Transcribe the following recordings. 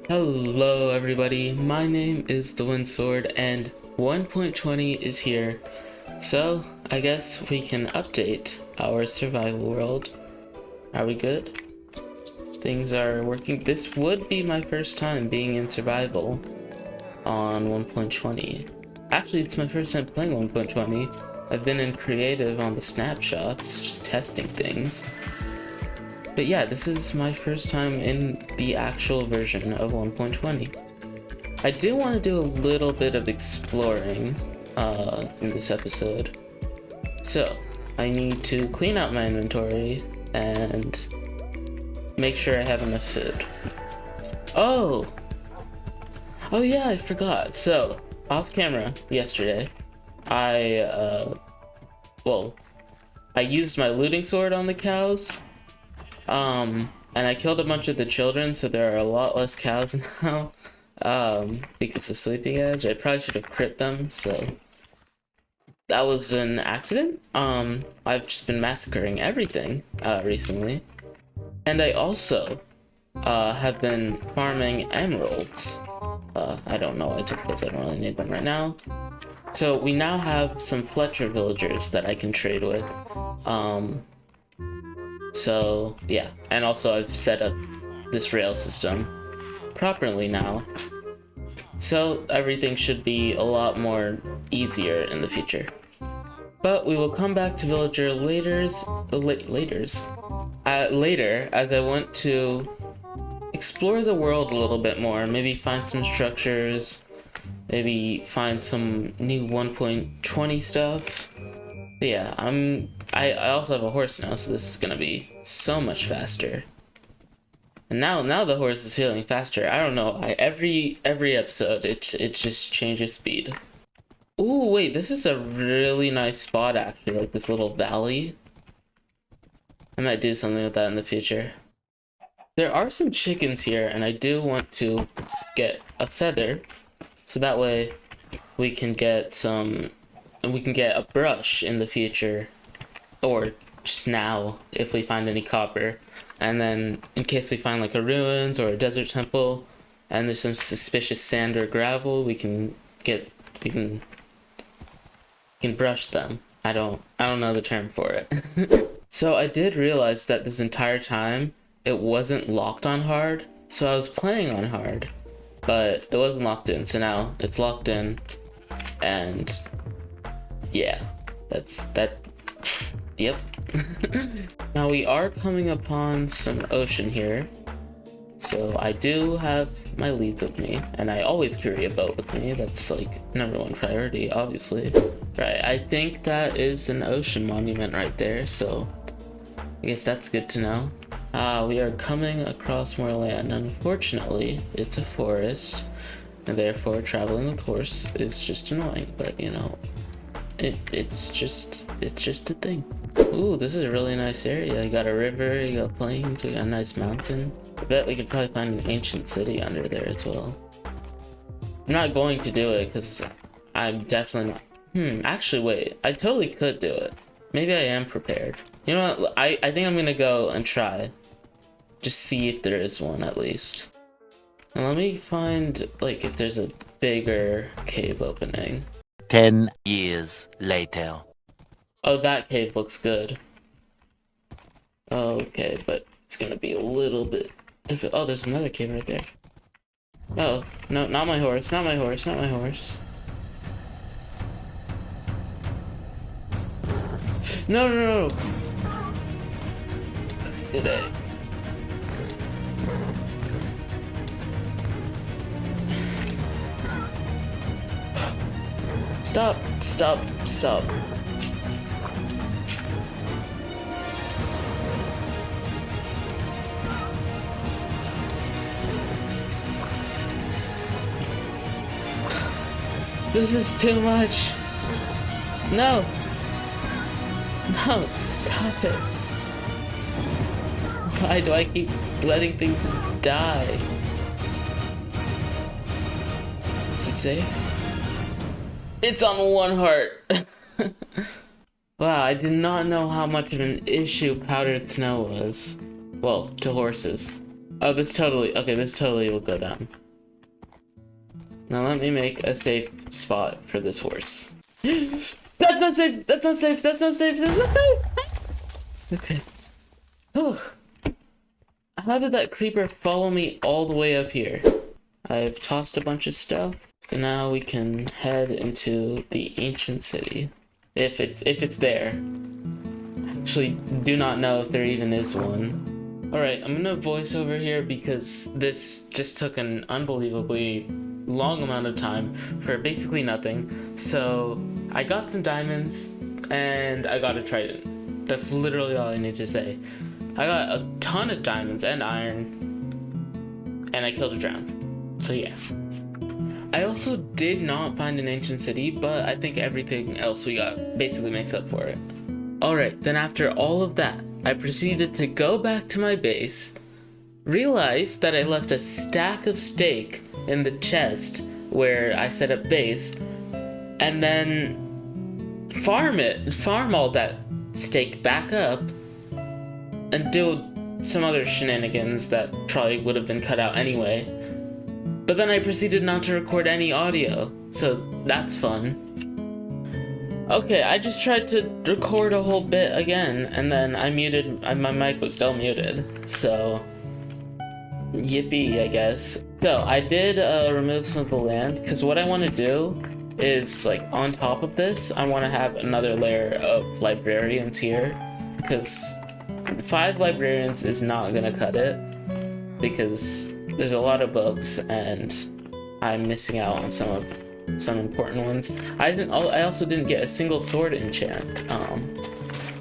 Hello everybody, my name is the Windsword and 1.20 is here. So I guess we can update our survival world. Are we good? Things are working. This would be my first time being in survival on 1.20. Actually, it's my first time playing 1.20. I've been in creative on the snapshots, just testing things. But yeah, this is my first time in the actual version of 1.20. I do want to do a little bit of exploring in this episode. So, I need to clean out my inventory and make sure I have enough food. Oh! Oh yeah, I forgot. So, off camera yesterday, I used my looting sword on the cows. And I killed a bunch of the children, so there are a lot less cows now. Because of Sleeping Edge. I probably should have crit them, so that was an accident. I've just been massacring everything, recently. And I also, have been farming emeralds. I don't know why I took those, I don't really need them right now. So we now have some Fletcher villagers that I can trade with. So yeah, and also I've set up this rail system properly now, so everything should be a lot more easier in the future. But we will come back to villager later as I want to explore the world a little bit more, maybe find some structures, maybe find some new 1.20 stuff. But yeah, I also have a horse now, so this is gonna be so much faster. And now the horse is feeling faster. I don't know. Every episode it just changes speed. Ooh, wait, this is a really nice spot actually, like this little valley. I might do something with that in the future. There are some chickens here, and I do want to get a feather, so that way we can get a brush in the future, or just now if we find any copper. And then in case we find like a ruins or a desert temple and there's some suspicious sand or gravel, we can brush them. I don't know the term for it. So I did realize that this entire time it wasn't locked on hard, so I was playing on hard, but it wasn't locked in, so now it's locked in. And yeah, that's that. Yep. Now we are coming upon some ocean here, so I do have my leads with me, and I always carry a boat with me. That's like #1 priority, obviously. Right, I think that is an ocean monument right there, so I guess that's good to know. We are coming across more land. Unfortunately, it's a forest, and therefore traveling with horse is just annoying, but you know, it's just a thing. Ooh, this is a really nice area. You got a river, you got plains, we got a nice mountain. I bet we could probably find an ancient city under there as well. I'm not going to do it because I'm definitely not. Actually wait, I totally could do it. Maybe I am prepared. You know what, I think I'm gonna go and try. Just see if there is one at least. And let me find like if there's a bigger cave opening. 10 years later. Oh, that cave looks good. Okay, but it's gonna be a little bit difficult. Oh, there's another cave right there. Oh, no, not my horse, not my horse, not my horse. No, no, no. Did I? Stop, stop, stop. This is too much. No. No, stop it. Why do I keep letting things die? Is it safe? It's on 1 heart. Wow, I did not know how much of an issue powdered snow was. Well, to horses. Oh, this totally will go down. Now let me make a safe spot for this horse. That's not safe! That's not safe! That's not safe! That's not safe! Okay. Oh. How did that creeper follow me all the way up here? I've tossed a bunch of stuff. So now we can head into the ancient city. If it's there. Actually, do not know if there even is one. Alright, I'm gonna voice over here because this just took an unbelievably long amount of time for basically nothing. So I got some diamonds and I got a trident. That's literally all I need to say. I got a ton of diamonds and iron and I killed a drown. So yeah. I also did not find an ancient city, but I think everything else we got basically makes up for it. Alright, then after all of that, I proceeded to go back to my base, realized that I left a stack of steak in the chest where I set up base, and then farm all that steak back up, and do some other shenanigans that probably would have been cut out anyway. But then I proceeded not to record any audio, so that's fun. Okay, I just tried to record a whole bit again, and then my mic was still muted, so yippee, I guess. So I did remove some of the land, because what I want to do is, like, on top of this, I want to have another layer of librarians here, because 5 librarians is not gonna cut it, because there's a lot of books, and I'm missing out on some important ones. I also didn't get a single sword enchant,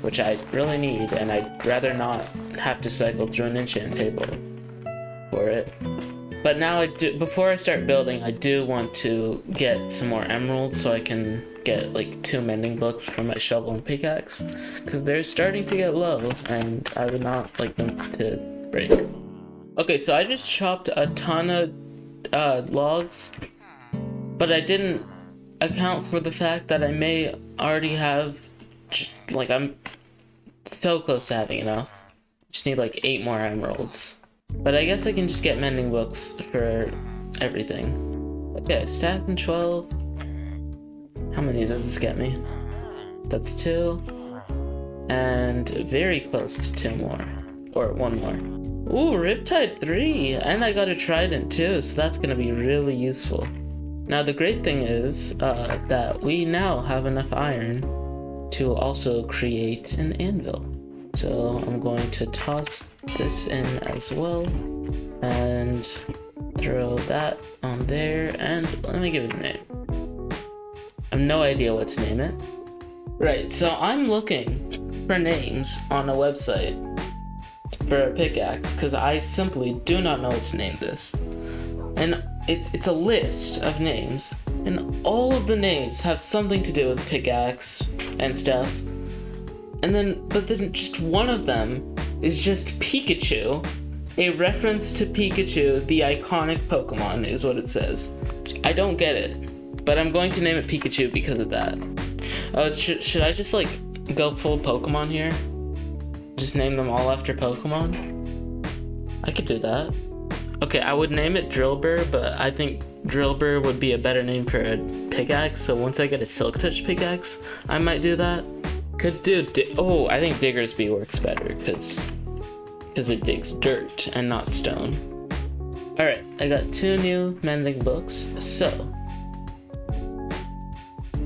which I really need, and I'd rather not have to cycle through an enchant table for it. But now before I start building, I do want to get some more emeralds so I can get like 2 mending books for my shovel and pickaxe, because they're starting to get low and I would not like them to break. Okay, so I just chopped a ton of logs, but I didn't account for the fact that I may already have, like, I'm so close to having enough. Just need like 8 more emeralds. But I guess I can just get mending books for everything. Okay, stack and 12. How many does this get me? That's 2. And very close to 2 more. Or 1 more. Ooh, Riptide 3! And I got a trident too, so that's gonna be really useful. Now the great thing is that we now have enough iron to also create an anvil. So I'm going to toss this in as well and throw that on there, and let me give it a name. I have no idea what to name it. Right, so I'm looking for names on a website for a pickaxe because I simply do not know what to name this. And it's a list of names, and all of the names have something to do with pickaxe and stuff. But then just one of them is just Pikachu, a reference to Pikachu, the iconic Pokemon, is what it says. I don't get it, but I'm going to name it Pikachu because of that. Should I just like go full Pokemon here? Just name them all after Pokemon? I could do that. Okay, I would name it Drillbur, but I think Drillbur would be a better name for a pickaxe, so once I get a Silk Touch pickaxe, I might do that. Could do I think Diggersby works better, because it digs dirt and not stone. Alright, I got 2 new mending books, so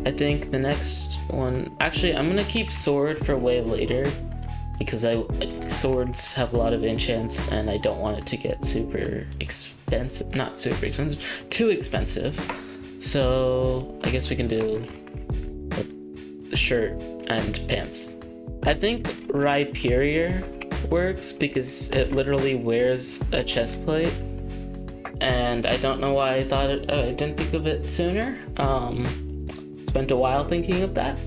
I think the next one... Actually, I'm gonna keep Sword for way later, because swords have a lot of enchants and I don't want it to get super expensive. Not super expensive, too expensive. So I guess we can do a shirt and pants. I think Rhyperior works because it literally wears a chest plate, and I don't know why I didn't think of it sooner. Spent a while thinking of that,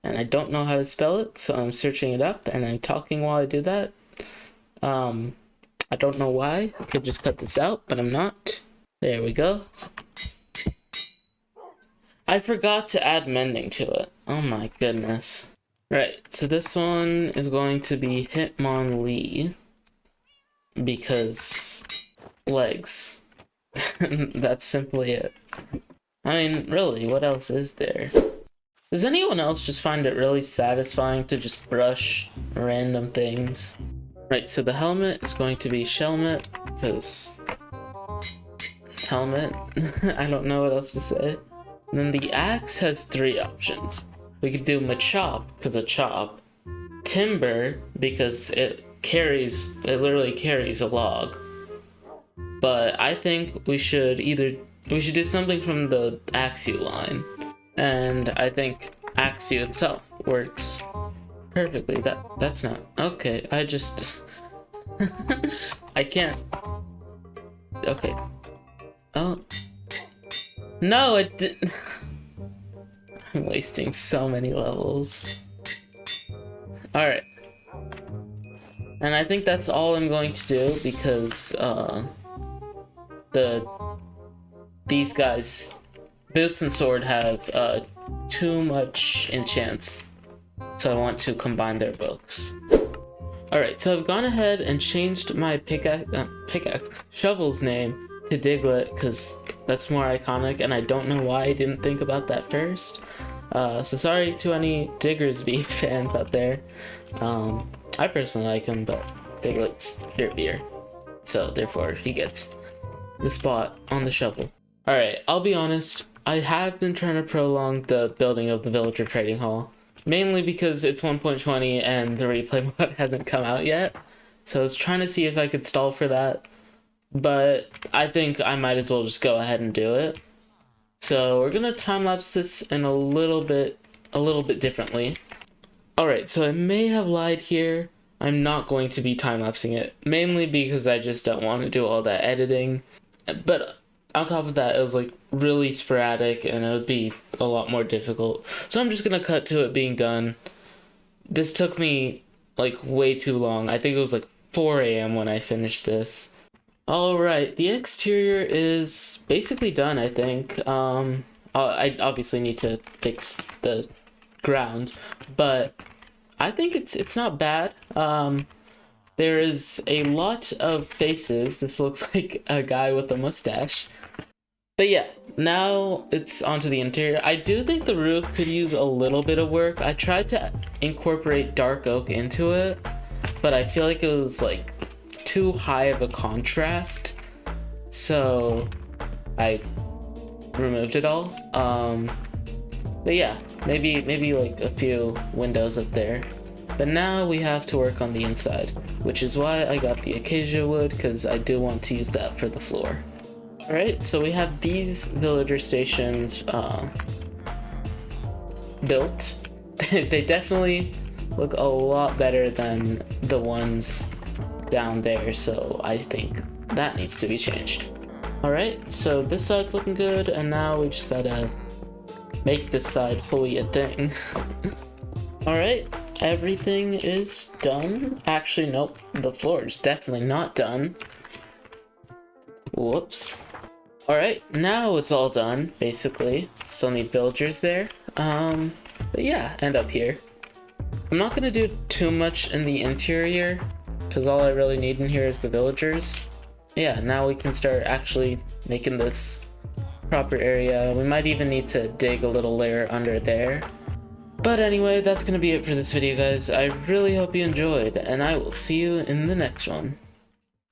and I don't know how to spell it, so I'm searching it up and I'm talking while I do that. I don't know why. I could just cut this out, but I'm not. There we go. I forgot to add mending to it. Oh my goodness. Right, so this one is going to be Hitmonlee. because legs. That's simply it. I mean, really, what else is there? Does anyone else just find it really satisfying to just brush random things? Right, so the helmet is going to be Shelmet, because helmet. I don't know what else to say. And then the axe has 3 options. We could do Machop, because of chop. Timber, because it literally carries a log. But I think we should do something from the Axew line. And I think Axew itself works perfectly. That's not okay. I just I can't. Okay. Oh no, it didn't. I'm wasting so many levels. All right, and I think that's all I'm going to do because these guys, Boots and Sword, have too much enchants, so I want to combine their books. Alright, so I've gone ahead and changed my shovel's name to Diglett because that's more iconic, and I don't know why I didn't think about that first. So sorry to any Diggersby fans out there. I personally like him, but Diglett's derpier, so therefore he gets the spot on the shovel. Alright, I'll be honest, I have been trying to prolong the building of the villager trading hall, mainly because it's 1.20 and the replay mod hasn't come out yet, so I was trying to see if I could stall for that, but I think I might as well just go ahead and do it. So we're gonna time-lapse this in a little bit differently. Alright, so I may have lied here. I'm not going to be time-lapsing it, mainly because I just don't want to do all that editing. But on top of that, it was like really sporadic and it would be a lot more difficult. So I'm just gonna cut to it being done. This took me like way too long. I think it was like 4 a.m. when I finished this. Alright, the exterior is basically done, I think. I obviously need to fix the ground, but I think it's not bad. There is a lot of faces. This looks like a guy with a mustache. But yeah, now it's onto the interior. I do think the roof could use a little bit of work. I tried to incorporate dark oak into it, but I feel like it was like too high of a contrast, so I removed it all. But yeah, maybe like a few windows up there. But now we have to work on the inside, which is why I got the acacia wood, because I do want to use that for the floor. Alright, so we have these villager stations built. They definitely look a lot better than the ones down there, so I think that needs to be changed. Alright, so this side's looking good, and now we just gotta make this side fully a thing. Alright, everything is done. Actually, nope, the floor is definitely not done. Whoops. Alright, now it's all done, basically. Still need villagers there. But yeah, and up here. I'm not gonna do too much in the interior, because all I really need in here is the villagers. Yeah, now we can start actually making this proper area. We might even need to dig a little layer under there. But anyway, that's gonna be it for this video, guys. I really hope you enjoyed, and I will see you in the next one.